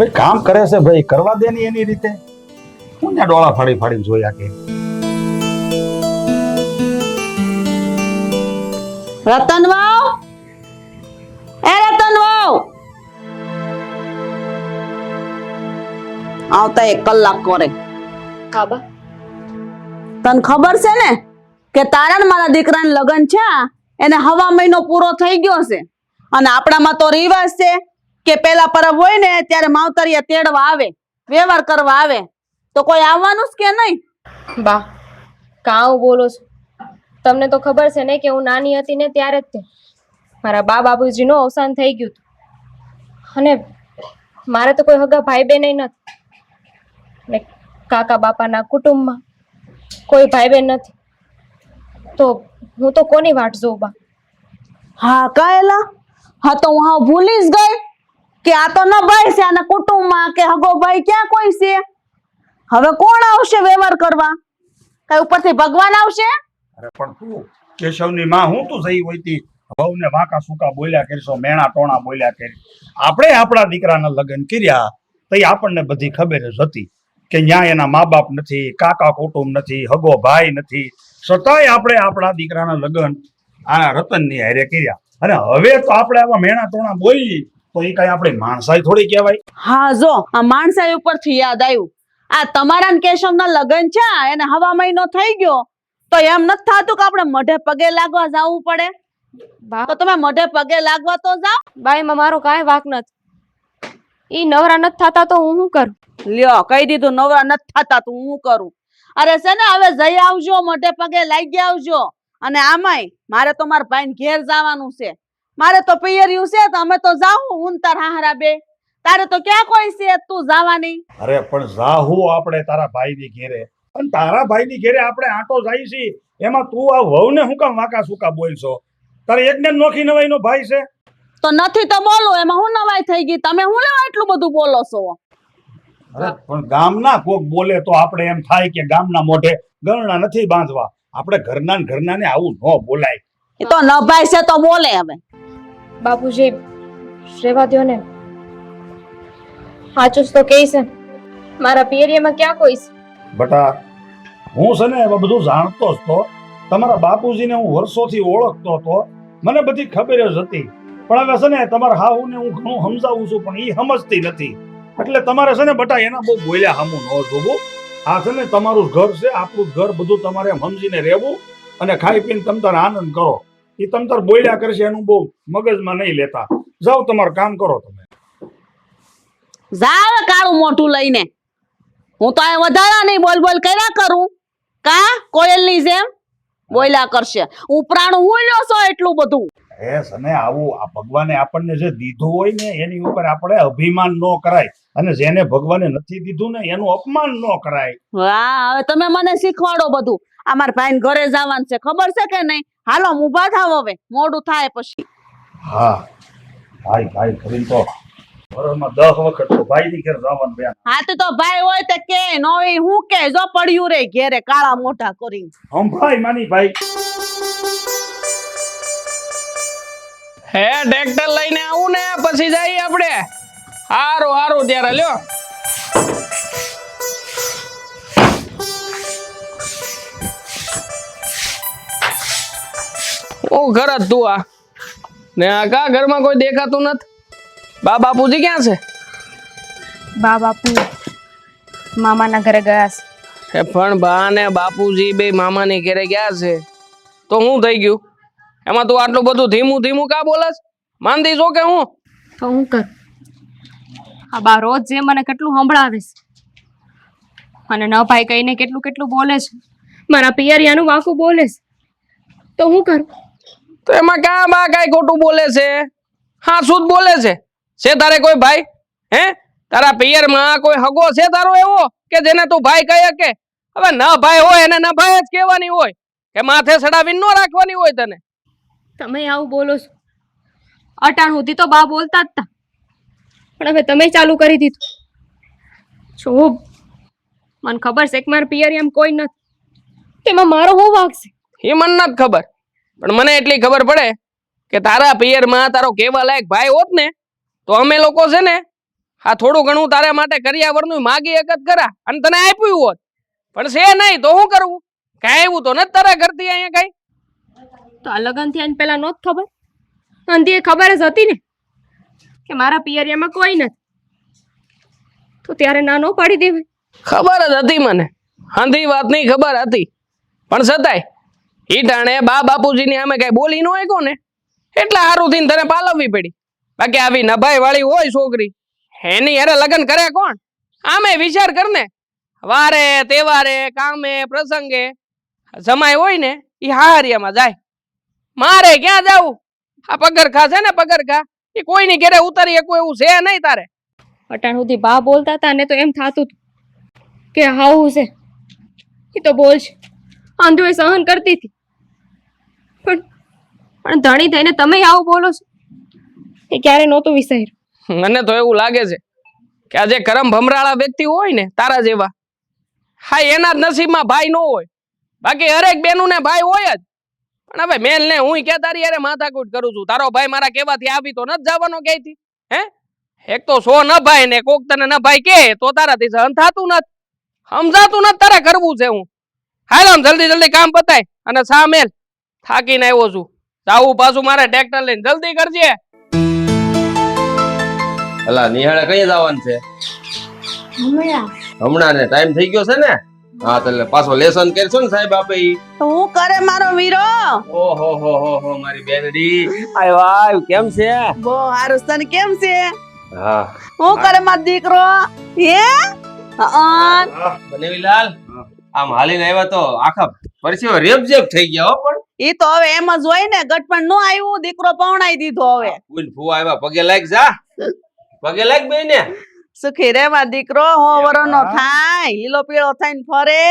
ભાઈ કામ કરે છે ભાઈ, કરવા દે ની એની રીતે. હું ત્યાં ડોળા ફાડી ફાડીને જોયા કે રતન વાવ, એ રતન વાવ, આવતા 1 કલાક કરે. હા બા. તને ખબર છે ને કે તારા ને મારા દીકરાના લગ્ન છે, એને હવા મહિનો પૂરો થઈ ગયો છે, અને આપણામાં તો રિવાજ છે કે પેલા પરબ હોય ને ત્યારે માવતરિયા તેડવા આવે, વ્યવહાર કરવા આવે. તો કોઈ આવવાનું જ કે નહીં? બા કાં બોલો છો? તમને તો ખબર છે ને કે હું નાની હતી ને ત્યારે જ તે મારા બાબુજીનું અવસાન થઈ ગયું હતું, અને મારે તો કોઈ હગા ભાઈ બહેન નથી, ને કાકા બાપાના કુટુંબમાં કોઈ ભાઈ બહેન નથી, તો હું તો કોની વાટ જોઉં બા? હા કાયલા, હા તો હું હાવ ભૂલી જ ગઈ કે આ તો ન ભાઈ છે, આના કુટુંબમાં કે હગો ભાઈ ક્યાં કોઈ છે. હવે કોણ આવશે વ્યવહાર કરવા? કઈ ઉપરથી ભગવાન આવશે? અરે પણ તું કેશવની માં હું તું સહી હોઈતી વહુને વાંકા સૂકા બોલ્યા કરશો, મેણા ટોણા બોલ્યા કરી. આપણે આપણા દીકરાના લગ્ન કર્યા તો આપણને બધી ખબર જ હતી કે ન્યા એના મા બાપ નથી, કાકા કુટુંબ નથી, હગો ભાઈ નથી, છતાંય આપણે આપણા દીકરાના લગ્ન આ રતનની હારે કર્યા. અને હવે તો આપણે આવા મેણા ટોણા બોલી તો એ કઈ આપણે માણસાઈ થોડી કહેવાય? હા જો આ માણસાઈ ઉપરથી યાદ આવ્યું, આ તમારા કેશવના લગ્ન છે, એને હવા મહિનો થઈ ગયો તો એમ નથી થતું કે આપણે મોઢે પગે લાગવા જવું પડે? બા તો તમે મોઢે પગે લાગવા તો જાઓ. બા એમાં મારો કાંઈ વાંક નથી. ઈ નવરા નથી થતા તો હું શું કરું? લ્યો કહી દીધું, નવરા નથી થતા તો હું કરું. અરે છે ને હવે જઈ આવજો, મોઢે પગે લાગી આવજો. અને આમાંય મારે તો મારા ભાઈને ઘેર જવાનું છે, મારે તો પિયરિયું છે, તો અમે તો જાવું હું તાર હાહરા બે. તારે તો ક્યાં કોઈ છે, તું જવાની? અરે પણ જાહુ આપણે તારા ભાઈની ઘેરે, અને તારા ભાઈની ઘેરે આપણે આંટો જાય છે, એમાં તું આ વહુને હું કામ વાંકા સૂકા બોલશો? તારે એકને નોખી નવાઈનો ભાઈ છે તો નથી તો બોલો, એમાં હું નવાઈ થઈ ગઈ? તમે હું લેવા એટલું બધું બોલો છો? અરે પણ ગામના કોક બોલે તો આપણે એમ થાય કે ગામના મોઢે ગરણા નથી બાંધવા. આપણે ઘરના ને ઘરના ને આવું ન બોલાય. એ તો નભાઈ છે તો બોલે. હવે બાપુજી રેવા દ્યો ને, સાચું જ તો કહે છે, મારા પિયરિયામાં ક્યાં કોઈ છે? બટા હું છે ને બધું જાણતો જ તો, તમારા બાપુજીને હું વર્ષોથી ઓળખતો હતો, મને બધી ખબર જ હતી. પણ હવે છે ને તમારા હાહુને હું ઘણું સમજાવું છું પણ એ સમજતી નથી. એટલે તમારે છે ને બટા એના બહુ બોલ્યા હામું ન જોવું. આ છે ને તમારું ઘર છે, આપણું ઘર, બધું તમારે સમજીને રહેવું અને ખાઈ પીને તમ તાર આનંદ કરો. એ તમ તાર બોલ્યા કરશે એનું બહુ મગજમાં નહીં લેતા. જાઓ તમારું કામ કરો તમે. જાવ કાળું મોઢું લઈને. હું તો આ વધારા નહીં બોલ બોલ કર્યા કરું, કા કોયલની જેમ બોલ્યા કરશે. ઉપરાણું હું લ્યો છો એટલું બધું? એ સને આવું આ ભગવાને આપણને જે દીધું હોય ને એની ઉપર આપણે અભિમાન ન કરાય, અને જેને ભગવાને નથી દીધું ને એનું અપમાન ન કરાય. વાહ, હવે તમે મને શીખવાડો બધું. આ મારા ભાઈને ઘરે જવાનું છે, ખબર છે કે નહીં? હાલો ઊભા થાવ, હવે મોડું થાય પછી. હા ભાઈ ભાઈ કરીને તો વર્ષમાં 10 વખત તો ભાઈની ઘેર જવાનું બેન. હા તો ભાઈ હોય તો કે નો હોય હું કે જો પડ્યું રે ઘેરે કાળા મોઢા કરી. હમ ભાઈ માની ભાઈ. હે ટ્રેક્ટર લઈને આવું ને પછી જઈએ આપણે. હારું હારું ત્યારે લ્યો. હું ઘર જ તું આ ને આ કા ઘરમાં કોઈ દેખાતું નથી? બા બાપુજી ક્યાં છે? બા બાપુ મામાના ઘરે ગયા છે. એ પણ બા ને બાપુજી બે મામાની ઘરે ગયા છે તો શું થઈ ગયું? એમાં તું આટલું બધું ધીમું ધીમું કા બોલસ? માંદી છો કે હું? તો હું કર? આ બા રોજ જે મને કેટલું સંભળાવે છે, અને ન ભાઈ કહીને કેટલું કેટલું બોલે છે, મારા પિયરિયાનું વાંકું બોલે છે, તો હું કરું? તો એમાં ક્યાં બા કાંઈ ખોટું બોલે છે? હા શું બોલે છે? છે તારે કોઈ ભાઈ? હે તારા પિયરમાં કોઈ હગો છે તારો એવો કે જેને તું ભાઈ કહે કે? હવે ન ભાઈ હોય એને ન ભાઈ જ કહેવાની હોય કે માથે ચડાવીને ન રાખવાની હોય તને? તમે આવું બોલો છો? અટાણ સુધી તો બા બોલતા જ હતા, પણ હવે તમે ચાલુ કરી દીધું. જો મને ખબર છે કે મારા પિયરિયામાં કોઈ નથી, તેમાં મારો શું વાંક છે? એ મને નથી ખબર, પણ મને એટલી ખબર પડે કે તારા પિયરમાં તારો કેવા લાયક ભાઈ હોત ને તો અમે લોકો છે ને આ થોડું ઘણું તારા માટે કરિયાવરનું માગી એક જ કરા અને તને આપ્યું હોત પણ છે નહીં તો શું કરવું? કાંઈ એવું તો નથી તારા ઘરથી અહીંયા કાંઈ. તો આ લગ્ન થયા ને પેલા નહોત ખબર? અંધી ખબર જ હતી ને કે મારા પિયરિયામાં કોઈ નથી, તો ત્યારે ના નો પાડી દેવી. ખબર જ હતી મને, આંધી વાતની ખબર હતી, પણ છતાંય ઈ ટાણે બા બાપુજીની સામે કઈ બોલી ન હોય ને એટલે હારું થઈને તને પાલવવી પડી. બાકી આવી નભાઈ વાળી હોય છોકરી એની હારે લગ્ન કરે કોણ? આમે વિચાર કર ને, વારે તહેવારે કામે પ્રસંગે જમાય હોય ને ઈ હારિયામાં જાય. મારે ક્યાં જાવું? આ પગરખા છે ને પગરખા એ કોઈની ઘેરે ઉતારી શકું એવું છે નહીં તારે. અટાણ સુધી બા બોલતા હતા ને તો એમ થતું હતું કે હાવું છે એ તો બોલ છે, અંધુએ સહન કરતી હતી, પણ ધણી થઈને તમે આવું બોલો છો એ ક્યારે નહોતું વિચાર્યું. મને તો એવું લાગે છે કે આ જે કરમ ભમરાળા વ્યક્તિ હોય ને તારા જેવા, હા એના જ નસીબમાં ભાઈ ન હોય. બાકી હરેક બેનું ને ભાઈ હોય જ. પણ હવે મેલ ને હું કે તારી યારે માથાકૂટ કરું છું, તારો ભાઈ મારા કેવાથી આવી તો નથી જવાનો ક્યાંયથી? હે એક તો સો ન ભાઈ ને કોક તને ન ભાઈ કે તો તારાથી સહન થતું નથી, સમજાતું નથી તારે કરવું છે. હું હાલ આમ જલ્દી જલ્દી કામ પતાય અને સા મેલ, થાકીને આવ્યો છું. જાવું પાછું મારે ટ્રેક્ટર લઈને, જલ્દી કરજે. અલા નિહાળે કઈ જવાનું છે? હમણાં ને ટાઈમ થઈ ગયો છે ને? હા તો એટલે પાછો લેસન કરશો ને સાહેબ આપે ઈ. હું કરે મારો વીરો? ઓહો હો હો હો મારી બેનડી આયો કેમ છે? બહુ હારું. તને કેમ છે? હા હું કરે મારો દીકરો? બનેવીલાલ આમ હાલીને આવ્યા તો આખા પરસેવો રેબઝેબ થઈ ગયા હો. પણ ઈ તો હવે એમ જ હોય ને, ગટપણ નો આવ્યું, દીકરો પવણાઈ દીધો. હવે ફૂલ ફૂ આવ્યા, પગે લાગ જા, પગે લાગ બેને. સુખી રે મારો દીકરો, હો વરનો થાય, લીલો પીળો થઈને ફરે.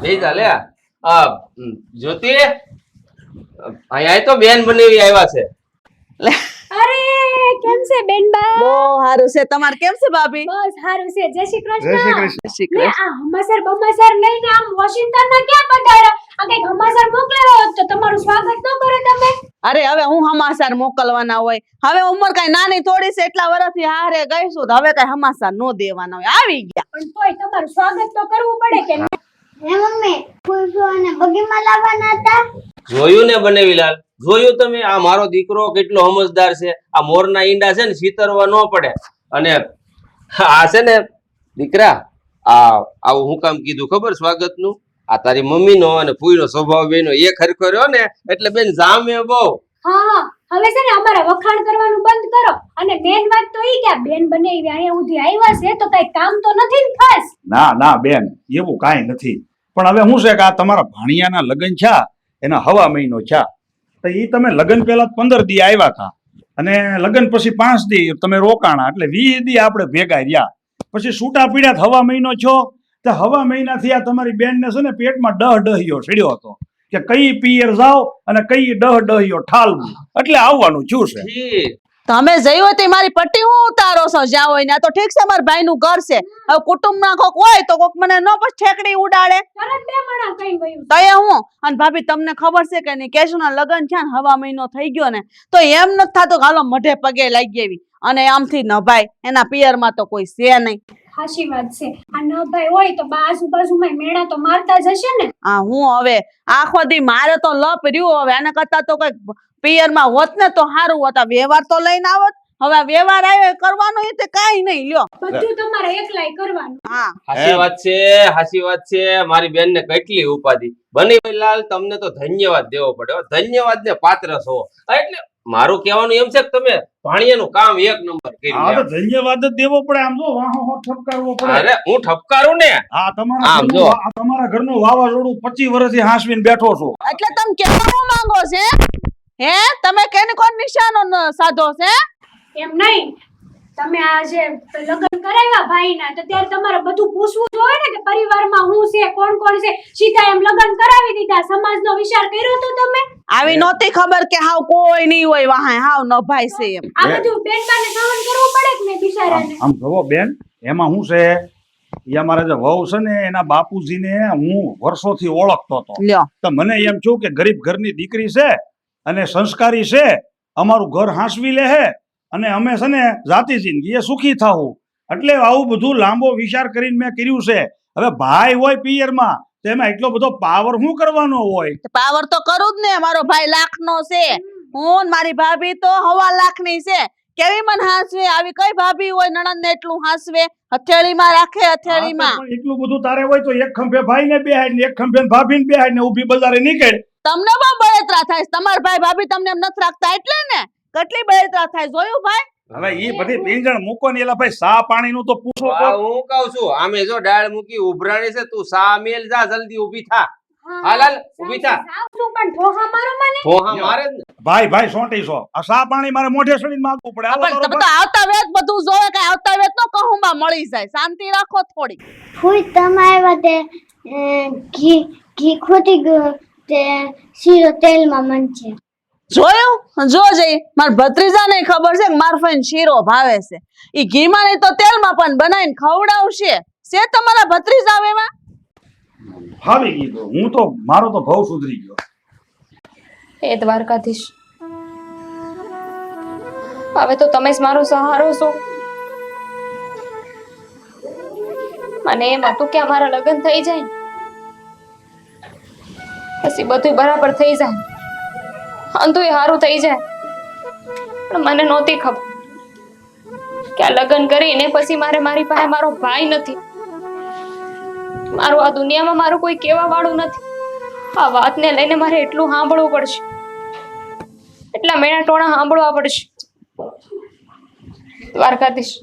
બેઈ જા લે. આ જ્યોતિ અહીંયા તો બેન બનેવી આવ્યા છે. અરે કેમ છે બેનબા? બહુ હારું છે. તમારે કેમ છે ભાભી? બસ સારું છે. જય શ્રી જય શ્રી કૃષ્ણ. કૃષ્ણ. શ્રી ને કૃષ્ણ. આ હમાસર બમાસર લઈને આમ વોશિંગ્ટન માં ક્યાં પધાર્યા? આ કઈક હમાસર મોકલેલો હોત તો તમારું સ્વાગત ન કરે તમે? અરે હવે હું હમાસાર મોકલવાના હોય? હવે ઉંમર કઈ નાની થોડી છે, એટલા વર્ષથી હારે ગઈશું તો હવે કઈ હમાસાર નો દેવાના હોય. આવી ગયા પણ તોય તમારું સ્વાગત તો કરવું પડે કે નહીં? હે મમ્મી ફૂલફૂને બગીમાં લાવવાના હતા. જોયું ને બનેવીલાલ, જોયું તમે? આ મારો દીકરો કેટલો સમજદાર છે. આ મોરના ઈંડા છે ને છિતરવા ન પડે. અને આ છે ને દીકરા, આ આવું હું કામ કીધું ખબર સ્વાગતનું? આ તારી મમ્મીનો અને ફૂઈનો સ્વભાવ બેનો એક હરખો રહ્યો ને એટલે બેન જામે બહુ. હા હવે છે ને અમારા વખાણ કરવાનું બંધ કરો. અને મેન વાત તો ઈ કે આ બેન બનેવી અહીંયા સુધી આવ્યા છે તો કઈ કામ તો નથી ને ખાસ? ના ના બેન, એવું કાંઈ નથી. પણ હવે શું છે કે આ તમારા ભાણિયાના લગ્ન છે, એના હવા મહિનો છે, તો ઈ તમે લગ્ન પહેલા 15 દી આવ્યા હતા અને લગ્ન પછી 5 દી તમે રોકાણા, એટલે 20 દી આપણે ભેગા રહ્યા. પછી છૂટા પીડ્યા, હવા મહિનો છો તો હવા મહિનાથી આ તમારી બેનને છે ને પેટમાં ડહ્યો ચડ્યો હતો કે કઈ પિયર જાવ અને કઈ ડહ્યો ઠાલવું, એટલે આવવાનું છું છે. ઠીક. તમે જઈ હોય તે મારી પટ્ટી હું ઉતારો છો? જ્યાં હોય ને. આ તો ઠીક છે, મારા ભાઈ નું ઘર છે. હવે કુટુંબ ના કોક હોય તો કોક મને ન પછી ઠેકડી ઉડાડે તરત બે મણા કઈ ગયું. તો એ હું. અને ભાભી તમને ખબર છે કે નહીં, કેશુના લગ્ન છે ને હવા મહિનો થઈ ગયો ને તો એમ નથી થતું કે હાલો મઢે પગે લાગી એવી. અને આમથી ન ભાઈ એના પિયરમાં તો કોઈ છે નહીં. હાચી વાત છે. આ ન ભાઈ હોય તો બા આજુબાજુમાં મેણા તો મારતા જ હશે ને? આ હું હવે આખો દી મારે તો લપ રહ્યું. હવે આના કરતા તો કઈક પિયરમાં હોત ને તો સારું હોત. વ્યવહાર તો લઈને આવત. હવે આ વ્યવહાર આવ્યો કરવાનો એ તે કાંઈ નહીં. લ્યો બધું તમારે એકલાય કરવાનું. હા હાચી વાત છે, હાચી વાત છે. મારી બેન ને કેટલી ઉપાધિ. બનેવીલાલ તમને તો ધન્યવાદ દેવો પડે હો. ધન્યવાદ ને પાત્ર છો. એટલે મારું કહેવાનું એમ છે કે તમે ભાણિયાનું કામ એક નંબર હા તો કર્યું. ધન્યવાદ જ દેવો પડે. આમ જો વાહો ઠપકારવો પડે. અરે હું ઠપકારું ને. આ તમારા આમ ઘરનું જો. આ તમારા ઘરનું વાવાઝોડું 25 વર્ષથી હાંસવીને બેઠો છો. એટલે તમે કેવા શું માંગો છે? હે તમે કેને કોણ નિશાનો સાધો છે? એમ નહીં, તમે આ જે લગ્ન કરાવ્યા ભાઈના તો ત્યારે તમારે બધું પૂછવું જોઈએ ને કે પરિવારમાં હું છે, કોણ કોણ છે. સીધા એમ લગ્ન કરાવી દીધા. સમાજનો વિચાર કર્યો તો તમે? આવી નહોતી ખબર કે હાવ કોઈ નહીં હોય વાહે, હાવ ન ભાઈ છે એમ. આ બધું બેનબાને સહન કરવું પડે કે નહીં બિચારાને? આમ જોવો બેન, એમાં શું છે, એ અમારા જે વહુ છે ને એના બાપુજીને હું વર્ષોથી ઓળખતો હતો. લ્યો તો મને એમ થયું કે ગરીબ ઘરની દીકરી છે અને સંસ્કારી છે, અમારું ઘર હાંસવી લે હે અને અમે છે ને જાતિ જિંદગી એ સુખી થાવું. એટલે આવું બધું લાંબો વિચાર કરીને મેં કર્યું છે. હવે ભાઈ હોય પિયરમાં તો એમાં એટલો બધો પાવર શું કરવાનો હોય? પાવર તો કરું જ ને. મારો ભાઈ લાખનો છે, હું ને મારી ભાભી તો 1.5 લાખની છે. કેવી મને હાંસવે? આવી કઈ ભાભી હોય નણંદ ને એટલું હાંસવે? હથેળીમાં રાખે, હથેળીમાં. પણ એટલું બધું તારે હોય તો એક ખંભે ભાઈને બેહાડ ને એક ખંભે ભાભીને બેહાડ ને ઊભી બજારે નીકળ. તમને બહુ બળતરા થાય છે. તમારા ભાઈ ભાભી તમને એમ નથી રાખતા એટલે ને. કેટલી બળતરા થાય જોયું ભાઈ? હવે ઈ બધી પીંજણ મૂકો ને એલા ભાઈ સા પાણીનું તો પૂછો. હું કહું છું આમે જો દાળ મૂકી ઉભરાણી છે, તું સા મેલ જા, જલ્દી ઊભી થા. હાલ ઊભી થા. પણ ઠોહા મારો મને. ઠોહા મારે જ ને. ભાઈ સોંટી છો. આ સા પાણી મારે મોઢે સડીને માંગવું પડે. આવો પણ તારો તમે તો આવતા વેત બધું જોવે કે આવતા વેત નો કહુંબા મળી જાય. શાંતિ રાખો થોડી. ફૂઈ તમે આવ્યા તે ઘી ખૂટી ગયું તે શીરો તેલમાં મન છે. જોયું? જો જઈ મારા ભત્રીજાને ખબર છે કે માર ફઈને શીરો ભાવે છે. ઈ ઘીમાં નહીં તો તેલમાં પણ બનાવીને ખવડાવશે. છે તમારા ભત્રીજા એમાં? ફાવી ગયું. હું તો મારો તો ભાવ સુધરી ગયો. હે દ્વારકાધીશ, હવે તો તમે જ મારો સહારો છો. મને એમ હતું કે અમારા લગ્ન થઈ જાય પછી બધું બરાબર થઈ જાય, અંતું એ સારું થઈ જાય. પણ મને નહોતી ખબર કે આ લગ્ન કરીને પછી મારી પાસે મારો ભાઈ નથી, મારું આ દુનિયામાં મારું કોઈ કહેવા વાળું નથી. આ વાતને લઈને મારે એટલું સાંભળવું પડશે, એટલા મેણા ટોણા સાંભળવા પડશે. દ્વારકાધીશ,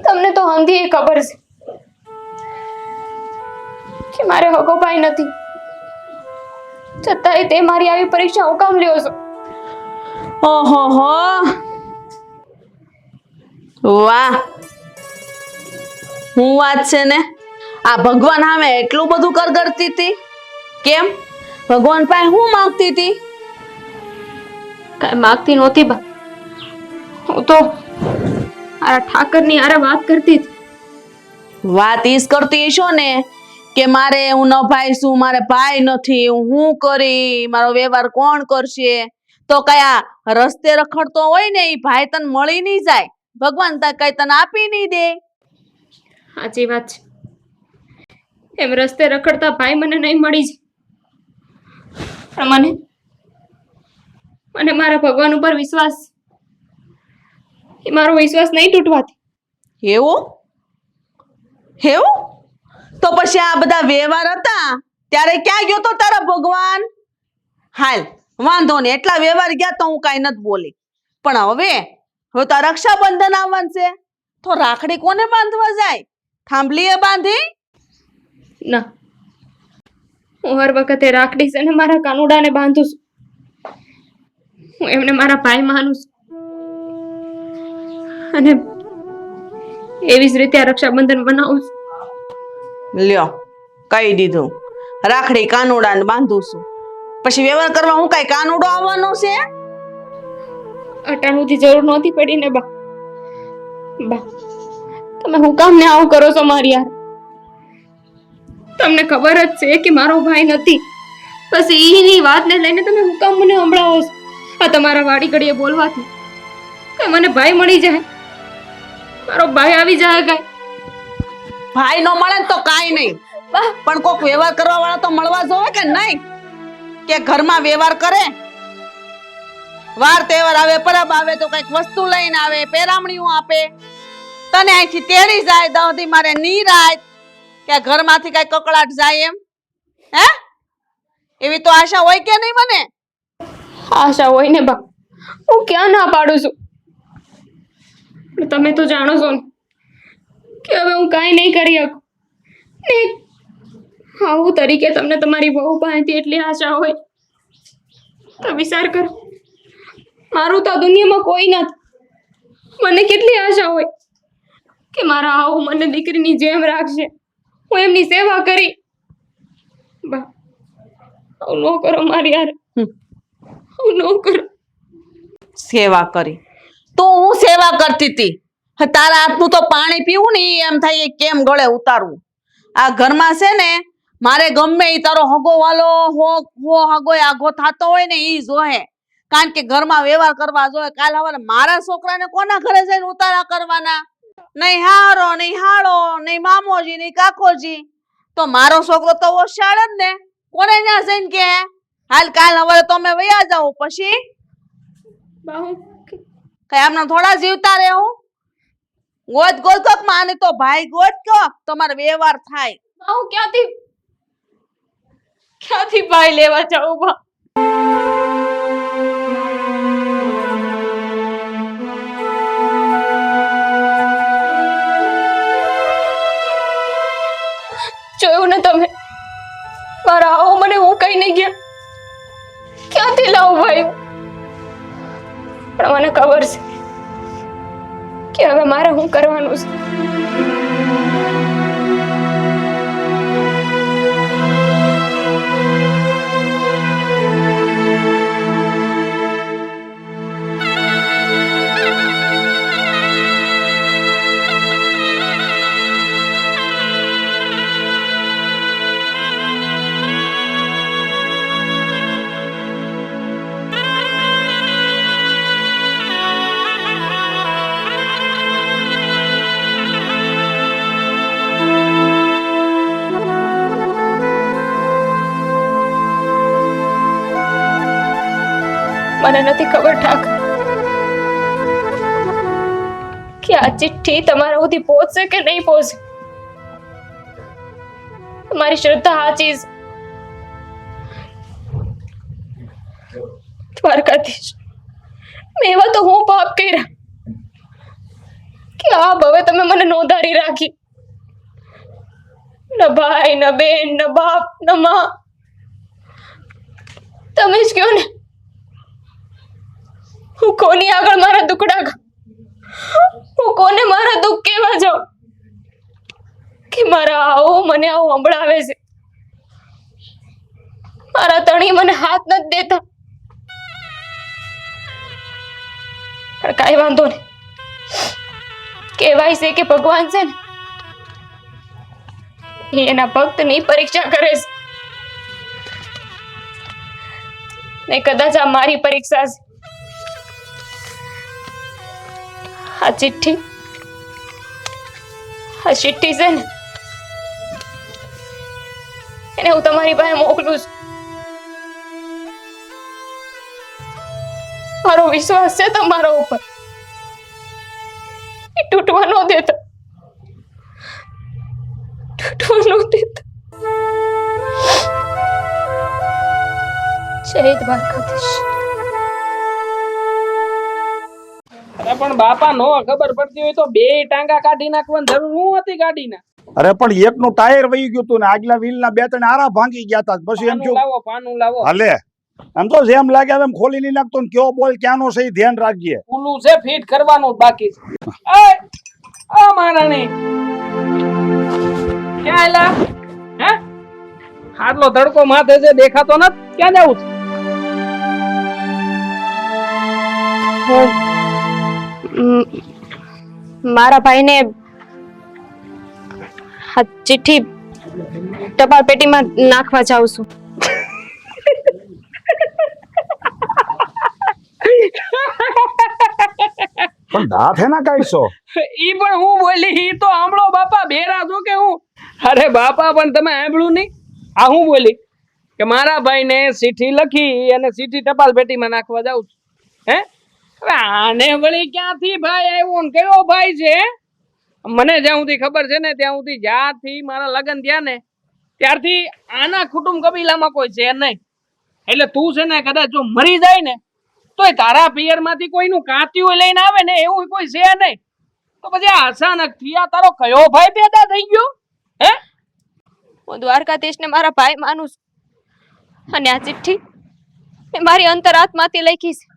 તમને તો હંધી એ ખબર છે કે મારે હગો ભાઈ નથી, છતાંય તે મારી આવી પરીક્ષા હું કામ લ્યો છો? ઓહો હો, વાહ! હું વાત છે ને આ ભગવાન સામે એટલું બધું કરગરતી હતી. કેમ? ભગવાન પાસે હું માંગતી હતી? કાંઈ માગતી નહોતી બા, હું તો આ ઠાકરની હારે વાત કરતી હતી. વાત ઈસ કરતી છો ને કે મારે હું ન ભાઈ છું, મારે ભાઈ નથી, હું કરી, મારો વ્યવહાર કોણ કરશે? તો કયા રસ્તે રખડતો હોય ને એ ભાઈ તને મળી નહીં જાય, ભગવાન કઈ તને આપી નહીં દે. સાચી વાત છે, એમ રસ્તે રખડતા ભાઈ મને નહીં મળી જાય, પણ મને મારા ભગવાન ઉપર વિશ્વાસ, એ મારો વિશ્વાસ નહીં તૂટવાથી. એવું? તો પછી આ બધા વ્યવહાર હતા ત્યારે ક્યાં ગયો તો તારા ભગવાન? હાલ વાંધો ને, એટલા વ્યવહાર ગયા તો હું કાંઈ નથી બોલી. પણ હવે તો રક્ષાબંધન આવવાનું છે તો રાખડી કોને બાંધવા જાય? થાંભલીએ બાંધી? ના, હું હર વખતે રાખડી છે ને મારા કાનુડાને બાંધું છું. હું એમને મારા ભાઈ માનું છું, અને એવી જ રીતે આ રક્ષાબંધન બનાવું છું. લ્યો, કહી દીધું, રાખડી કાનુડાને બાંધું છું. પછી વ્યવહાર કરવા હું કાંઈ કાનુડો આવવાનો છે? અટાણુંથી જરૂર નહોતી પડી ને બા. તમે હું કામ ને આવું કરો છો મારી યાર? તમને ખબર જ છે કે મારો ભાઈ નથી, પછી એની વાતને લઈને તમે હું કામ મને સંભળાવો છો? આ તમારા વાડી ઘડીએ બોલવાથી કે મને ભાઈ મળી જાય, મારો ભાઈ આવી જાય. કાંઈ ભાઈ નો મળે ને તો કાંઈ નહીં, પણ કોક વ્યવહાર કરવા વાળા તો મળવા જોવે કે નહીં? કે ઘરમાં વ્યવહાર કરે, વાર તહેવાર આવે, પરબ આવે તો કઈક વસ્તુ લઈને આવે, પેરામણીઓ આપે, તને અહીંથી તેડી જાય દહદી મારે નીરાય કે ઘરમાંથી કઈ કકળાટ જાય એમ? હે? એવી તો આશા હોય કે નહીં? મને આશા હોય ને બા, હું ક્યાં ના પાડું છું, પણ તમે તો જાણો છો ને કે હવે હું કાંઈ નહીં કરી શકું ને. આવું તરીકે તમને તમારી બહુ પાસેથી એટલી આશા હોય તો વિચાર કરો, મારું તો આ દુનિયામાં કોઈ નથી. મને કેટલી આશા હોય કે મારા આવું મને દીકરીની જેમ રાખશે, હું એમની સેવા કરી. બા, આવું ન કરો મારી યાર, આવું ન કરો. સેવા કરી તો હું સેવા કરતી હતી. તારા હાથનું તો પાણી પીવું ને એમ થાય કેમ ગળે ઉતારવું. આ ઘરમાં છે ને મારે ગમે એ તારો હગો વાલો હો હગો આગો થતો હોય ને ઈ જોહે, કારણ કે ઘરમાં વ્યવહાર કરવા જોઈએ. કાલ હવે મારા છોકરાને કોના ઘરે જઈને ઉતારા કરવાના? નહીં હારો નહીં હાળો નહીં મામોજી નહીં કાકોજી તો મારો છોકરો તો હોશિયાર જ ને કોને ત્યાં જઈને કે હાલ કાલ હવે તમે વયા જાઓ પછી બા હું કઈ આમને થોડા જીવતા રહેવું ગોત ગોત કોક માને તો ભાઈ ગોત કોક તમારે વ્યવહાર થાય બા હું ક્યાંથી ભાઈ લેવા જાઉં બા જોયું ને તમે મારા આવો મને હું કઈ નહીં ગયા ક્યાંથી લાવું ભાઈ પણ મને ખબર છે કે હવે મારે શું કરવાનું છે મને નથી ખબર ઠાકર કે આ ચિઠ્ઠી તમારા સુધી પહોંચશે કે નહીં પહોંચે તમારી શ્રદ્ધા સાચી છે દ્વારકાધીશ મેં એવા તો હું પાપ કર્યા કે આ હવે તમે મને નોંધારી રાખી ન ભાઈ ન બેન ન બાપ ન માં તમે જ કહો ને હું કોની આગળ મારા દુખડા હું કોને મારા દુઃખ કેવા જાઉં કે મારા આવું મને આવું સંભળાવે છે મારા તણી મને હાથ નથી દેતા પણ કાંઈ વાંધો નહીં કહેવાય છે કે ભગવાન છે ને એ એના ભક્તની પરીક્ષા કરે છે ને કદાચ આ મારી પરીક્ષા છે આ ચિઠ્ઠી છે ને એને હું તમારી પાસે મોકલું છું મારો વિશ્વાસ છે તમારા ઉપર એ તૂટવા ન દેતા જય દ્વારકાધીશ અરે પણ બાપા નો ખબર પડતી હોય તો બે ટાંગા કાઢી નાખવાની જરૂર શું હતી ગાડીના અરે પણ એકનું ટાયર વહી ગયું હતું ને આગલા વ્હીલના બે ત્રણ આરા ભાંગી ગયા હતા પછી એમ થયું લાવો પાનું લાવો હાલે આમ તો જેમ લાગે એમ ખોલી નહીં નાખતો ને કયો બોલ ક્યાંનો છે ઈ ધ્યાન રાખજે ઓલું છે ફિટ કરવાનું જ બાકી છે આ મારાણી ક્યાં આયલા હે આટલો તડકો માથે છે દેખાતો નથી ક્યાં જાવું છે મારા ભાઈને આ ચિઠ્ઠી ટપાલ પેટીમાં નાખવા જાઉં છું પણ દાંત હે ના કાઢશો ઈ પણ હું બોલી ઈ તો આમળો બાપા બેરા છો કે હું અરે બાપા પણ તમે સાંભળ્યું નહીં આ હું બોલી કે મારા ભાઈને ચિઠ્ઠી લખી અને ચિઠ્ઠી ટપાલ પેટીમાં નાખવા જાઉં છું હે હવે આને વળી ક્યાંથી ભાઈ આવ્યો ને કયો ભાઈ છે મને જ્યાં સુધી ખબર છે ને ત્યાં સુધી જ્યાંથી મારા લગ્ન થયા ને ત્યારથી આના કુટુંબ કબીલામાં કોઈ છે નહીં એટલે તું છે ને કદાચ જો મરી જાય ને તોય તારા પિયરમાંથી કોઈનું કાંતિયું લઈને આવે ને એવું કોઈ છે નહીં તો પછી આ અચાનક થી આ તારો કયો ભાઈ પેદા થઈ ગયો હે હું દ્વારકાધીશને મારા ભાઈ માનું છું અને આ ચિઠ્ઠી મેં મારી અંતરાત્માથી લખી છે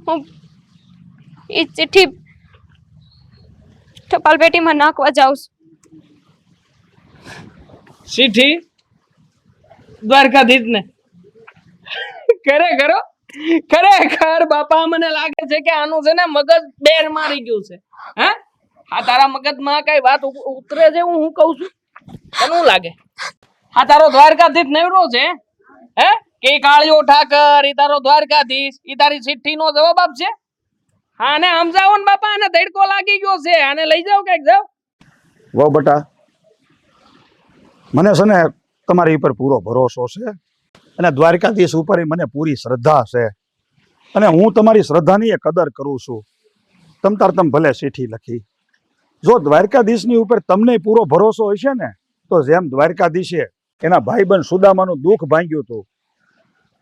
હું એ ચિઠ્ઠી ટપાલ પેટીમાં નાખવા જાઉં છું ચિઠ્ઠી દ્વારકાધીશ ને ખરેખર બાપા મને લાગે છે કે આનું છે ને મગજ બેર મારી ગયું છે હે આ તારા મગજમાં કઈ વાત ઉતરે છે હું કહું છું તને લાગે આ તારો દ્વારકાધીશ નેવરો છે હે કે કાળિયો ઠાકર ઈ તારો દ્વારકાધીશ ઈ તારી ચિઠ્ઠી નો જવાબ આપશે હા ને સમજાવો ને બાપા, આને ધડકો લાગી ગયો છે, આને લઈ જાઓ કઈક જાઓ. વો બટા, મને છે ને તમારી ઉપર પૂરો ભરોસો છે અને દ્વારકાધીશ ઉપર મને પૂરી શ્રદ્ધા છે અને હું તમારી શ્રદ્ધાની એ કદર કરું છું. તમ ભલે ચિઠ્ઠી લખી. જો દ્વારકાધીશની ઉપર તમને પૂરો ભરોસો હશે ને તો જેમ દ્વારકાધીશે એના ભાઈબંધ સુદામાનું દુઃખ ભાંગ્યું હતું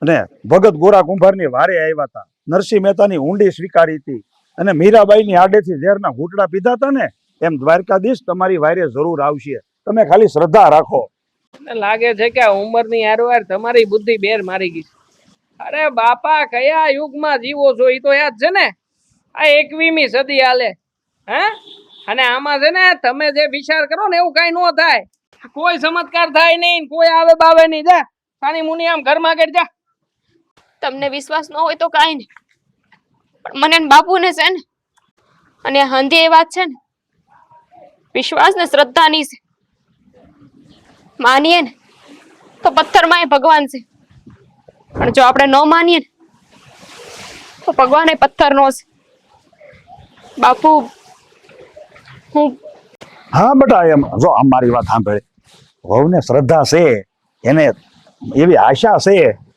અને ભગત ગોરા કુંભારની વારે આવ્યા હતા, નરસિંહ મહેતાની ઊંડી સ્વીકારી હતી અને મીરાબાઈની આડેથી ઝેરના ઘૂંટડા પીધા હતા ને, એમ દ્વારકાધીશ તમારી વારે જરૂર આવશે. તમે ખાલી શ્રદ્ધા રાખો. મને લાગે છે કે આ ઉંમરની હારોહાર તમારી બુદ્ધિ બેર મારી ગઈ છે. અરે બાપા, કયા યુગમાં જીવો છો એ તો યાદ છે ને? આ 21મી સદી હાલે, હે? અને આમાં છે ને તમે જે વિચાર કરો ને એવું કઈ ન થાય. કોઈ ચમત્કાર થાય નહીં, કોઈ આવે બાવે નહીં. જા સાની મુની આમ ઘરમાં આગળ જા. તમને વિશ્વાસ ન હોય તો કાંઈ નહીં, પણ મને ને બાપુને છે ને, અને હંધી એ વાત છે ને, વિશ્વાસ ને શ્રદ્ધાની છે. માનીએ ને તો પથ્થરમાં એ ભગવાન છે, પણ જો આપણે ન માનીએ ને તો ભગવાન એ પથ્થરનો છે. બાપુ, હું હા બેટા, એમ જો આમ મારી વાત સાંભળે. વહુને શ્રદ્ધા છે, એને એવી આશા છે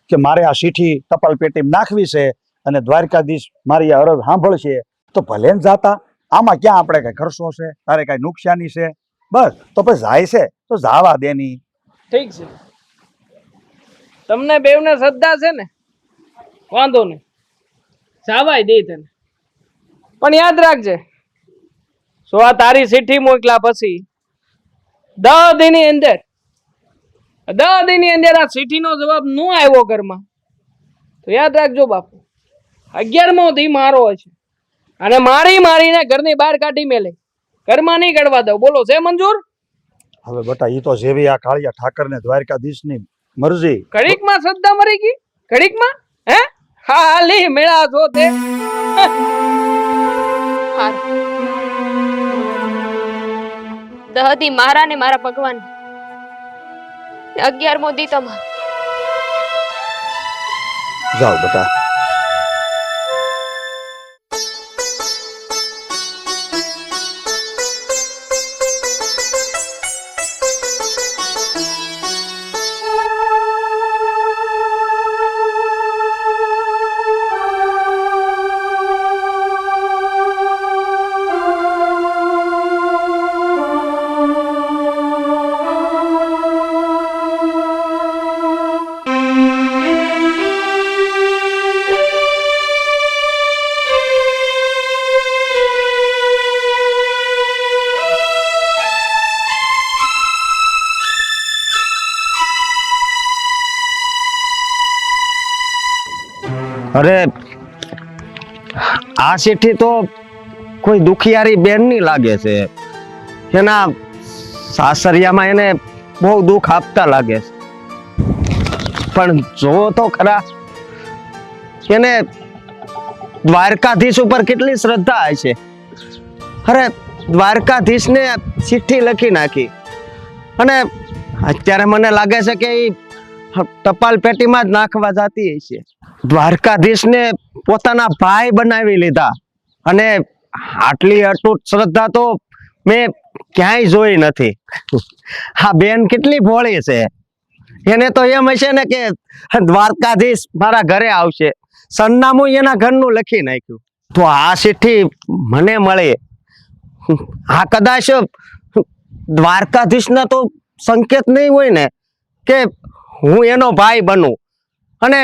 કે મારે આ ચીઠી ટપાલ પેટીમાં નાખવી છે અને દ્વારકાધીશ મારી આ અરજ સાંભળશે તો ભલે ને જાતા. આમાં ક્યાં આપણે કઈ ખર્ચો છે, તારે કઈ નુકસાની છે? બસ તો પછી જાય છે તો જાવા દેની. ઠીક છે, તમને બેવને શ્રદ્ધા છે ને, વાંધો નહીં, જાવાય દે તને. પણ યાદ રાખજે, જો આ તારી ચિઠ્ઠી મોકલા પછી 10 દીની અંદર આ ચિઠ્ઠીનો જવાબ ન આવ્યો ઘરમાં તો યાદ રાખજો બાપુ, 11મો દી મારો હશે અને મારીને ઘરની બહાર કાઢી મેલે. ઘરમાં નહીં કાઢવા દઉં. બોલો, છે મંજૂર? હવે બેટા, ઈ તો જેવી આ કાળિયા ઠાકર ને દ્વારકાધીશની મરજી. ઘડીકમાં શ્રદ્ધા મરી ગઈ, ઘડીકમાં. હે? હા, હાલી મેળા છો તે. દહદી મારા ને મારા ભગવાન, 11મો દી તમારો. જાઓ બેટા. અરે આ ચિઠ્ઠી તો કોઈ દુખિયારી બેનની લાગે છે. એના સાસરિયામાં એને બહુ દુઃખ આપતા લાગે છે. પણ જો તો ખરા, એને દ્વારકાધીશ ઉપર કેટલી શ્રદ્ધા છે. અરે દ્વારકાધીશને ચિઠ્ઠી લખી નાખી અને અત્યારે મને લાગે છે કે ટપાલ પેટીમાં જ નાખવા જતી હશે. દ્વારકાધીશને પોતાના ભાઈ બનાવી લીધા અને આટલી અતૂટ શ્રદ્ધા તો મેં ક્યાંય જોઈ નથી. આ બેન કેટલી ભોળી છે. એને તો એમ હશે ને કે દ્વારકાધીશ મારા ઘરે આવશે. સરનામું એના ઘરનું લખી નાખ્યું. તો આ ચિઠ્ઠી મને મળે, આ કદાચ દ્વારકાધીશના તો સંકેત નહીં હોય ને કે હું એનો ભાઈ બનું અને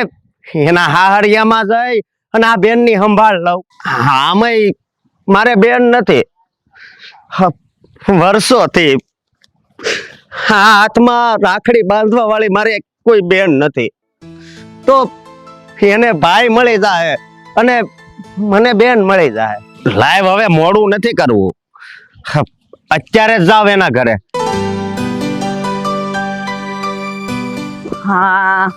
એના હાહરિયામાં જઈ અને આ બેનની સંભાળ લઉં. આમાંય મારે બેન નથી. વર્ષોથી આ હાથમાં રાખડી બાંધવા વાળી મારે કોઈ બેન નથી. તો એને ભાઈ મળી જાય અને મને બેન મળી જાય. લાઈવ હવે મોડું નથી કરવું, અત્યારે જ જાવ એના ઘરે. હા,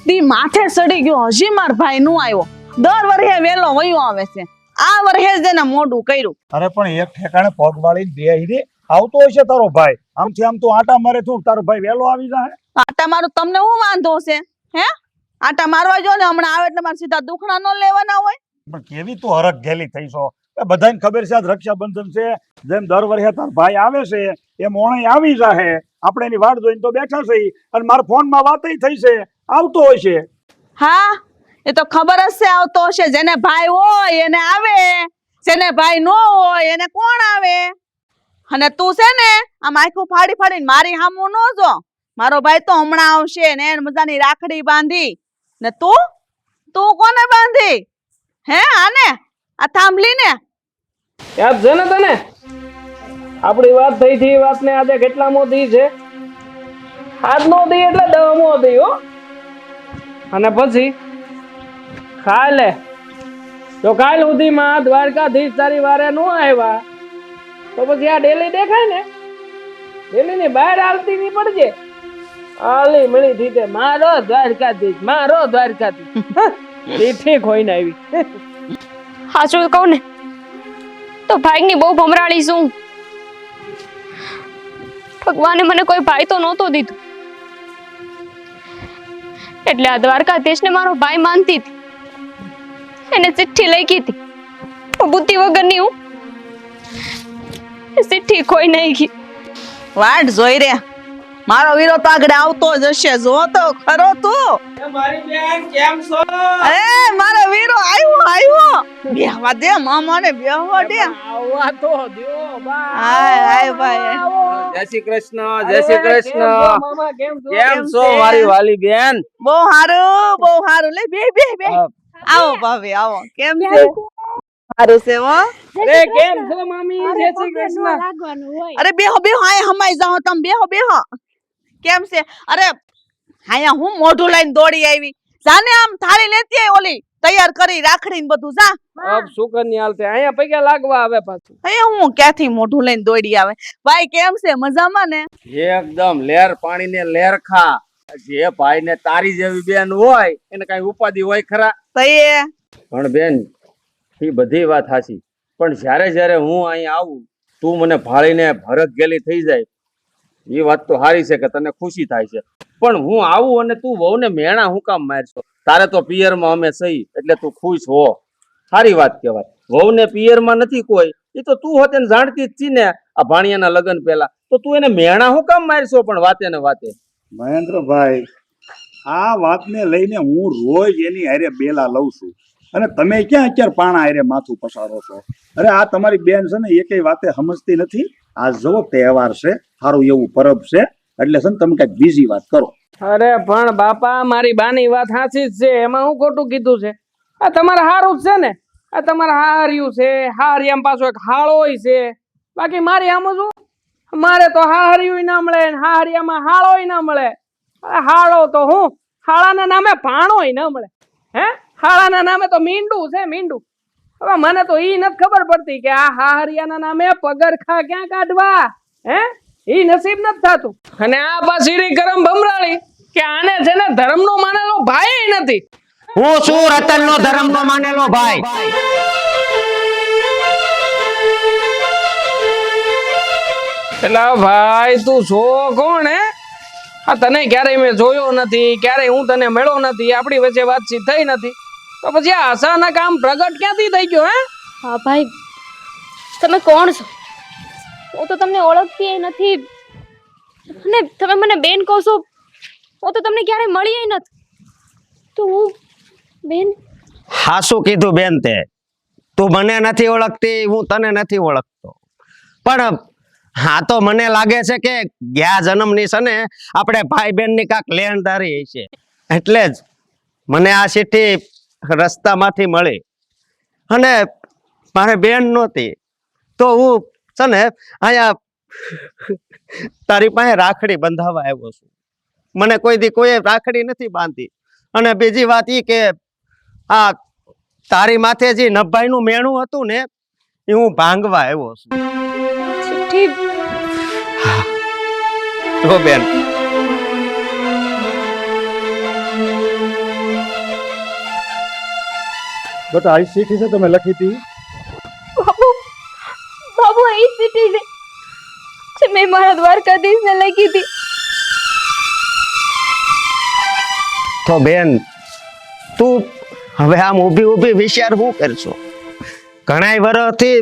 દી માથે સડી ગયો, હજી માર ભાઈ નું આવ્યો. દર વર્ષે વેલો વયો આવે છે, આ વર્ષે જ એને મોઢું કર્યું. અરે પણ એક ઠેકાણે પગ વાળીને બે આવતો હશે તારો ભાઈ. આમથી આમ તો આટા મારે તું, તારો ભાઈ વેલો આવી જાય. આટા મારું તમને શું વાંધો છે? હે, આટા મારવા જો ને, હમણાં આવે એટલે મારે સીધા દુખણા ન લેવાના હોય. પણ કેવી તું હરખ ગેલી થઈ છો બધાને ખબર છે આજ રક્ષાબંધન છે જેમ દર વર્ષે તાર ભાઈ આવે છે એમ ઓણે આવી જાહે આપણે એની વાટ જોઈને તો બેઠા છે અને મારા ફોનમાં વાતય થઈ છે આવતો હોય છે હા એ તો ખબર જ છે આવતો હશે જેને ભાઈ હોય એને આવે જેને ભાઈ ન હોય એને કોણ આવે અને તું છે ને આમ આખું ફાડી ફાડીને મારી હામું ન જો મારો ભાઈ તો હમણાં આવશે ને એને મજાની રાખડી બાંધી ને તું તું કોને બાંધી હે આને આ થાંભલી ને યાદ છે ને તને આપણી વાત થઈ હતી એ વાતને આજે કેટલામો દી છે આજનો દી એટલે 10મો દી હો અને પછી કાલે તો કાલ સુધીમાં દ્વારકાધીશ તારી વારે નો આવ્યા તો પછી આ ડેલી દેખાય ને ડેલી ની બહાર આવતી ની પડજે આલી મળી દીધે મારો દ્વારકાધીશ એ ઠીક હોય ને આવી સાચું કહું ને તો ભાઈની બહુ ભમરાળી છું ભગવાને મને કોઈ ભાઈ તો નહોતો દીધો એટલે આ દ્વારકાધીશને મારો ભાઈ માનતી હતી એને ચિઠ્ઠી લખી હતી બુદ્ધિ વગરની હું ચિઠ્ઠી કોઈ નહીં ગઈ વાટ જોઈ રે મારો વીરો તો આગળ આવતો જ હશે જો તો ખરો તું મારી બેન કેમ છો એ મારો વીરો આવ્યો બેહવા દે મામાને બેહવા દે આવવા તો દ્યો બા હાય ભાઈ જય શ્રી કૃષ્ણ મામા કેમ છો કેમ છો મારી વાલી બેન બહુ હારું લે બે આવો ભાભી આવો કેમ છે હારું છે હો અરે કેમ છો મામી જય શ્રી કૃષ્ણ અરે બેહો આય હમાઈ જાઓ તમે બેહો કેમ છે અરે આયા હું મોઢું લઈને દોડી આવી જાને આમ થાળી લેતી આય ઓલી તૈયાર કરી રાખડી ને બધું જા અબ સુકન્યા હાલતે અહીંયા પૈયા લાગવા આવે પાછું અહીંયા હું ક્યાંથી મોઢું લઈને દોડી આવે ભાઈ કેમ છે મજામાં ને એકદમ લેર પાણી ને લેર ખા જે ભાઈ ને તારી જેવી બેન હોય એને કઈ ઉપાધિ હોય ખરા તઈ પણ બેન એ બધી વાત સાચી પણ જ્યારે હું અહીં આવું તું મને ભાળીને ભરત ગેલી થઈ જાય એ વાત તો સારી છે કે તને ખુશી થાય છે પણ હું આવું અને તું વહુને મેણા હું કામ મારશો તારે તો પિયરમાં અમે સહી એટલે તું ખુશ હો સારી વાત કહેવાય વહુને પિયરમાં નથી કોઈ એ તો તું હોતે ને જાણતી જ છી ને આ ભાણિયાના લગ્ન પહેલા તો તું એને મેણા હું કામ મારશો પણ વાતે ને વાતે મહેન્દ્રભાઈ આ વાતને લઈને હું રોજ એની હારે બેલા લઉં છું અને તમે ક્યાં અત્યારે પાણા હારે માથું પસારો છો અરે આ તમારી બેન છે ને એકેય વાતે સમજતી નથી આ જો તહેવાર છે સારું એવું પરબ છે એટલે છે ને તમે કઈક બીજી વાત કરો અરે પણ બાપા મારી બાની વાત સાચી જ છે એમાં હું ખોટું કીધું છે આ તમારે હારું જ છે ને આ તમારે હાર્યું છે હારિયામ પાછો એક હાળોય છે બાકી મારી આમ શું મારે તો હાર્યું ના મળે ને હારિયામાં હાળોય ના મળે હાળો તો હું હાળાના નામે ભાણોય ના મળે હે હાળાના નામે તો મીંડું છે મીંડું હવે મને તો ઈ નથી ખબર પડતી કે આ હારિયાના નામે પગરખા ક્યાં કાઢવા હે ઈ નસીબ નથી થાતું અને આ પાછી ગરમ ભમરાળી કે આને છે ને ધર્મનો માનેલો ભાઈ નથી હું છું રતનનો ધર્મનો માનેલો ભાઈ એટલે ભાઈ તું છો કોણ હે આ તને ક્યારેય મેં જોયો નથી ક્યારેય હું તને મળ્યો નથી આપણી વચ્ચે વાતચીત થઈ નથી તો પછી આ અચાનક આમ પ્રગટ ક્યાંથી થઈ ગયો હે હા ભાઈ તમે કોણ છો હું તો તમને ઓળખતી નથી અને તમે મને બેન કહો છો હું તો તમને ક્યારે મળી નથી તો હું બેન હાસું કીધું બેન તે તું મને નથી ઓળખતી હું તને નથી ઓળખતો પણ હા તો મને લાગે છે કે ગયા જન્મની છે ને આપણે ભાઈ બેન ની કાંક લેણદારી છે એટલે જ મને આ ચિઠ્ઠી રસ્તામાંથી મળી અને મારે બેન નહોતી તો હું છે ને અહીંયા તારી પાસે રાખડી બંધાવા આવ્યો છું મને કોઈ દી કોઈ રાખડી નથી બાંધી અને બીજી વાત એ કે આ તારી માથે જે નભાઈ નું મેણું હતું ને એ હું ભાંગવા આવ્યો છું ચિઠ્ઠી તો બેન બેટા આ ચિઠ્ઠી છે તમે લખી હતી બાબુ બાબુ એ ચિઠ્ઠી છે જે મેં મારા દ્વારકાધીશને લખી હતી તો બેન તું હવે આમ ઊભી ઊભી વિચાર શું કરશો? ઘણાય વર્ષથી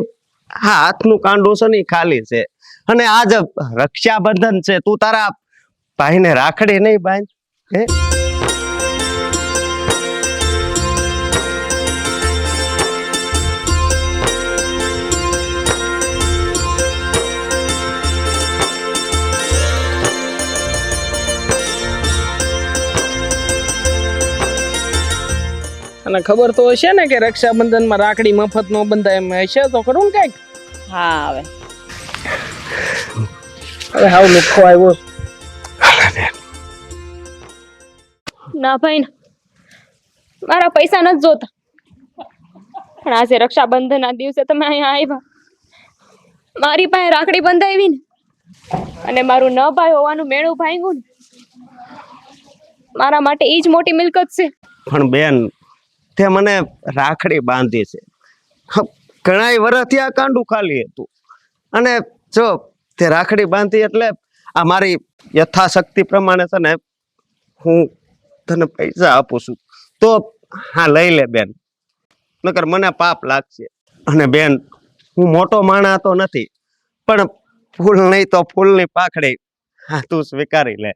આ હાથનું કાંડું છે ને ઈ ખાલી છે, અને આજ રક્ષાબંધન છે, તું તારા ભાઈને રાખડી નહીં બાંધ? હે? અને ખબર તો હશે ને કે રક્ષાબંધનમાં રાખડી મફત નો બંધાય, એમ હશે તો ખરું ને કઈક. હા હવે હવે હાવ લુખો આવ્યો. ના ભાઈ ના, મારા પૈસા નથી જોતા, પણ આજે રક્ષાબંધનના દિવસે તમે અહીંયા આવ્યા, મારી પાસે રાખડી બંધાવી ને, અને મારું ન ભાઈ હોવાનું મેળું ભાંગ્યું ને, મારા માટે ઈ જ મોટી મિલકત છે. પણ બેન, તે મને રાખડી બાંધી છે, ઘણાય વર્ષથી આ કાંડું ખાલી હતું, અને જો તે રાખડી બાંધી એટલે આ મારી યથાશક્તિ પ્રમાણે છે ને હું તને પૈસા આપું છું, તો હા લઈ લે બેન, નકર મને પાપ લાગશે. અને બેન, હું મોટો માણસ તો નથી, પણ ફૂલ નહીં તો ફૂલની પાખડી હા તું સ્વીકારી લે.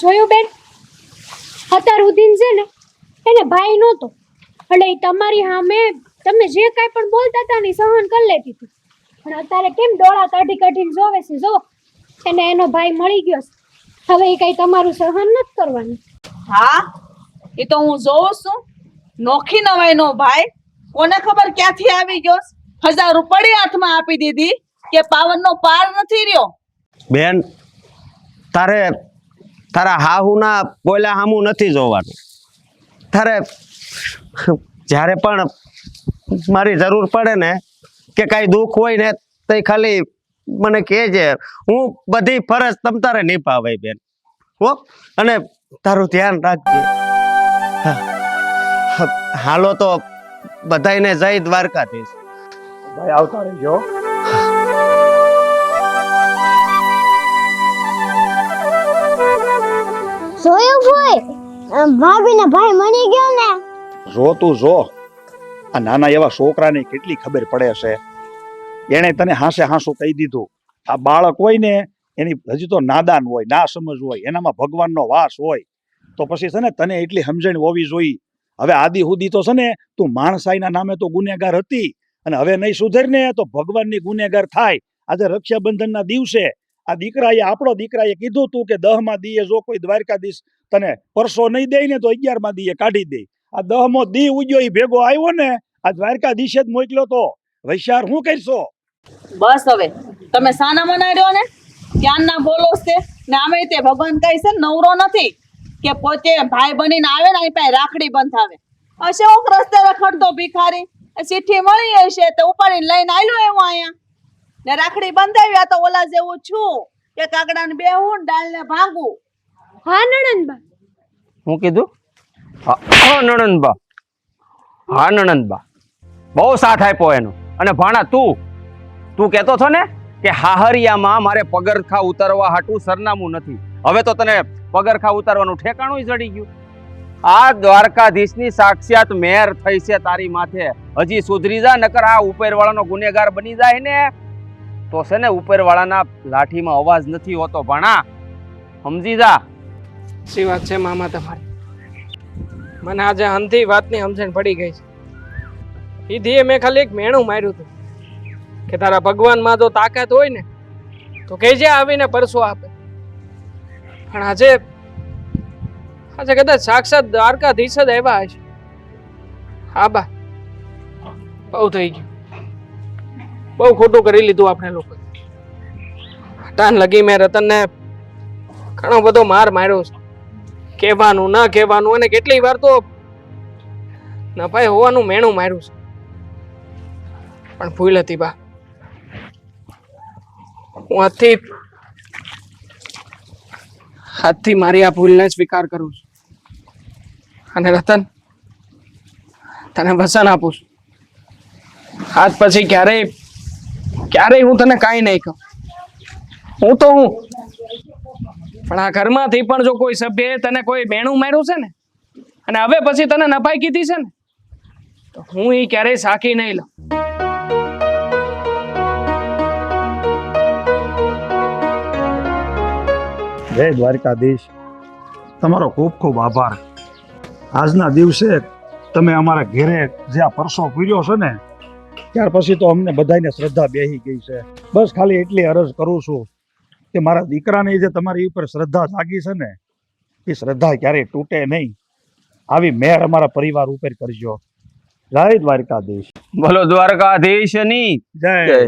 જોયું બેન, અત્યાર સુધી છે ને એને ભાઈ નહોતો, એટલે ઈ તમારી સામે તમે જે કાંઈ પણ બોલતા હતા ને ઈ સહન કરી લેતી હતી, પણ અત્યારે કેમ ડોળા કાઢી કાઢીને જોવે છે, જો એને એનો ભાઈ મળી ગયો છે, હવે એ કઈ તમારું સહન નથી કરવાનું. હા એ તો હું જોઉં છું, નોખી નવાઈનો ભાઈ, કોને ખબર ક્યાંથી આવી ગયો. 1000 રૂપિયા હાથમાં આપી દીધી કે પાવનનો પાર નથી રહ્યો. બેન, તારે તારા હાહુના બોલ્યા હામું નથી જોવાનું. તારે જ્યારે પણ મારી જરૂર પડે ને કે કાંઈ દુઃખ હોય ને તો ખાલી મને કહેજે, હું બધી ફરજ તમ તારે નિભાવે બેન, હો. અને તારું ધ્યાન રાખજે. હાલો તો બધાયને જય દ્વારકાધીશ. ભાઈ આવતા રહેજો. જોયું ભાઈ, ભાભીને ભાઈ મળી ગયો ને. જો તું જો, આ નાના એવા છોકરાને કેટલી ખબર પડે છે. એને તને હાંસે હાંસું કહી દીધું. આ બાળક હોય ને એની હજી તો નાદાન હોય, ના સમજ હોય, એનામાં ભગવાનનો વાસ હોય, તો પછી છે ને તને એટલી સમજણ હોવી જોઈએ. હવે આદિ સુધી તો છે ને તું માણસાઈના નામે તો ગુનેગાર હતી, અને હવે નહીં સુધર ને તો ભગવાનની ગુનેગાર થાય. આજે રક્ષાબંધનના દિવસે આ દીકરાએ, આપણો દીકરાએ કીધું તું કે 10મા દીએ જો કોઈ દ્વારકાધીશ તને પરસો નહીં દે ને તો 11મા દીએ કાઢી દે. આ 10મો દી ઉગ્યો ઈ ભેગો આવ્યો ને, આ દ્વારકાધીશે જ મોકલ્યો તો. વૈશાર શું કરશો? બસ હવે તમે સાના મનાઈ રહ્યો ને, ક્યાં ના બોલો છે ને. આમે તે ભગવાન કઈ છે નવરો નથી કે પોતે ભાઈ બનીને આવે ને અહીં પાસે રાખડી બંધાવે. હશે ઓક રસ્તે રખડતો ભિખારી, ચિઠ્ઠી મળી હશે તો ઉપાડીને લઈને આવ્યો એવો અહીંયા ને રાખડી બંધાવ્યા. તો ઓલા જેવું છું કે કાગડાને બેહું ડાળને ભાંગું. હા નણંદબા, હું કીધું? હા નણંદબા, હા નણંદબા, બહુ સાથ આપ્યો એનો. અને ભાણા તું કહેતો છો ને કે હાહરિયામાં મારે પગરખા ઉતારવા હાટું સરનામું નથી, હવે તો તને પગરખા ઉતારવાનું ઠેકાણું જડી ગયું. આ દ્વારકાધીશની સાક્ષાત મેર થઈ છે તારી માથે. હજી સુધરી જા, નકર આ ઉપરવાળાનો ગુનેગાર બની જાય ને તો છે ને ઉપરવાળાના લાઠીમાં અવાજ નથી હોતો. ભાણા સમજી જા. સી વાત છે મામા તમારી, મને આજે અંધી વાતની સમજણ પડી ગઈ છે. ઈ ધીએ મેં ખાલી એક મેણું માર્યું હતું કે તારા ભગવાનમાં જો તાકાત હોય ને તો કહેજે આવીને પરસો આપે. પણ આજે કદાચ સાક્ષાત દ્વારકાધીશ જ આવ્યા હશે. હા બા, બહુ થઈ ગયું, બહુ ખોટું કરી લીધું આપણે લોકો. ટાન લગી મેં રતનને ઘણો બધો માર માર્યો છે, કહેવાનું ન કહેવાનું, અને કેટલી વાર તો નફાઈ હોવાનું મેણું માર્યું છે. પણ ભૂલ હતી બા, હું હાથથી મારી આ ભૂલને સ્વીકાર કરું છું. અને રતન, તને વચન આપું છું આજ પછી ક્યારેય હું તને કાંઈ નહીં કહું. હું તો હું, પણ આ ઘરમાંથી પણ જો કોઈ સભ્યએ તને કોઈ બેણું માર્યું છે ને, અને હવે પછી તને નપાઈ કીધી છે ને, તો હું એ ક્યારેય સાકી નહીં લઉં. જય દ્વારકાધીશ, તમારો ખૂબ ખૂબ આભાર. આજના દિવસે તમે અમારા ઘેરે જે આ પરસો પીર્યો છે ને, ત્યાર પછી તો અમને બધાને શ્રદ્ધા બેહી ગઈ છે. બસ ખાલી એટલી અરજ કરું છું કે મારા દીકરાની જે તમારી ઉપર શ્રદ્ધા જાગી છે ને, એ શ્રદ્ધા ક્યારેય તૂટે નહીં. આવી મેર અમારા પરિવાર ઉપર કરજો. જય દ્વારકાધીશ. બોલો દ્વારકાધીશની જય. જય.